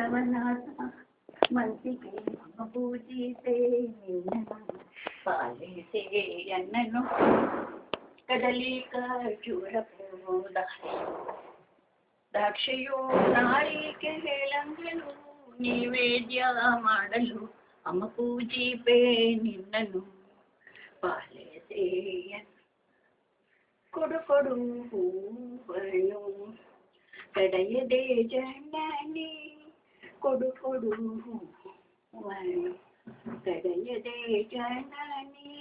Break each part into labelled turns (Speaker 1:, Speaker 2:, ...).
Speaker 1: ಬಸವನಾಥ ಮಂತಿಗೆ ಪೂಜಿಸೆ ನಿನ್ನನು ಪಾಲಿಸೆ ಎನ್ನನು ಕದಲಿ ಖರ್ಜೂರ ದ್ರಾಕ್ಷಿಯೋ ನಾಳಿಕೆಗಳಂಗಳು ನೈವೇದ್ಯ ಮಾಡಲು ಅಮ್ಮ ಪೂಜಿಪೆ ನಿನ್ನನು ಪಾಲಿಸೆ ಕೊಡು ಕೊಡು ಹೂವನ್ನು ಕಡೆಯದೆ ಜನನಿ ಕೊಡು ಕೊಡು ಹೂವನ್ನು ಕಡೆಯದೆ ಜನನಿ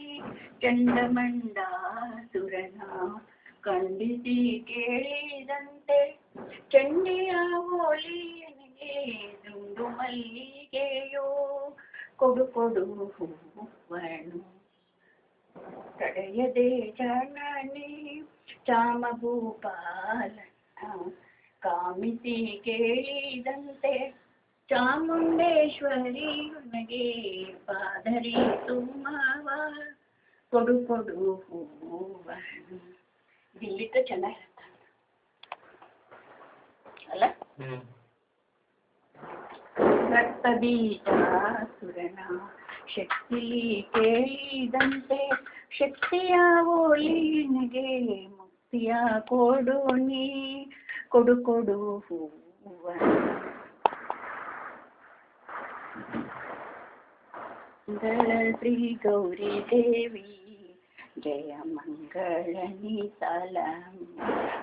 Speaker 1: ಚಂಡಮಂಡಾಸುರನ ಖಂಡಿಸಿ ಕೇಳಿದಂತೆ ಚಂಡಿಯ ಹೋಲಿಯನಿಗೆ ದುಂಡು ಮಲ್ಲಿಗೆಯೋ ಕೊಡು ಕೊಡು ಹೂವನ್ನು ತಡೆಯದೆ ಜನನಿ ಚಾಮಭೂಪಾಲನ ಕಾಮಿಸಿ ಕೇಳಿದಂತೆ ಚಾಮುಂಡೇಶ್ವರಿ ನನಗೆ ಪಾದರಿ ತುಮ್ಮವ ಕೊಡು ಕೊಡು ಹೂವನ್ನು ಇಲ್ಲಿದ್ದ ಚೆನ್ನಾಗಿರುತ್ತೆ ಅಲ್ಲ. ರಕ್ತ ಬೀಜಾಸುರನ ಶಕ್ತಿ ಕೇಳಿದಂತೆ ಶಕ್ತಿಯ ಓಲಿನಿಗೆ ಮುಕ್ತಿಯ ಕೊಡು ನೀ ಕೊಡು ಕೊಡು ಹೂವನ್ನು ಶ್ರೀ ಗೌರಿ ದೇವಿ ಜಯ ಮಂಗಳನಿ ಸಾಲ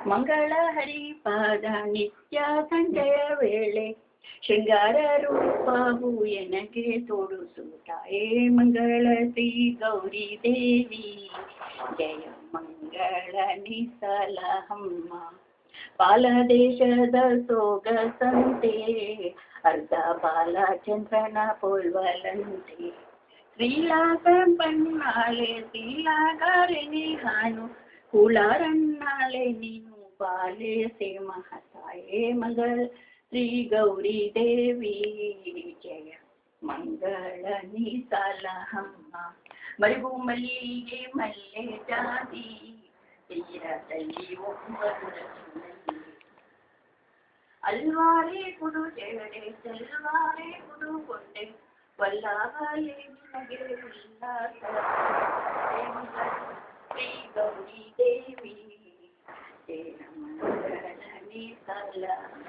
Speaker 1: ಮಂಗಳ ಹರಿಪಾದ ನಿತ್ಯ ಸಂಜೆಯ ವೇಳೆ ಶೃಂಗಾರ ರೂಪವು ಎನಗೆ ತೋಡಿಸುತ್ತಾಯೇ ಮಂಗಳ ಶ್ರೀ ಗೌರಿ ದೇವಿ ಜಯ ಮಂಗಳನಿ ಸಲಹಮ್ಮ ಬಾಲದೇಶದ ಸೊಗಸಂತೆ ಅರ್ಧ ಬಾಲಚಂದ್ರನ ಪೋಲ್ವಲಂತೆ ಶ್ರೀಲಾಗ ಬಣ್ಣಾಳೆ ಶ್ರೀಲಾಗಾರೆನೆ ಹಾನು ಕುಳರನ್ನಾಳೆ ನೀನು ಬಾಲೆಸೆ ಮಹತಾಯೇ ಮಂಗಳ ಶ್ರೀ ಗೌರಿ ದೇವಿ ಜಯ ಮಂಗಳನಿ ಸಲಹಮ್ಮ ಮರಿಗೂ ಮಲ್ಲಿಗೆ ಮಲ್ಲೆ ಜಾತಿ ತೀರದಲ್ಲಿ ಅಲ್ವಾರೆ ಕುಡು ಜಡೆ ಸಲ್ವಾರೆ ಕುಡು ಕೊಂಡೆ ವಲ್ಲಭಲೆ ನಿನಗೆ ಉಲ್ಲಾಸ ಶ್ರೀ ಗೌರಿ ದೇವಿ ಜಯ ಮಂಗಳನಿ ಸಲಹಮ್ಮ.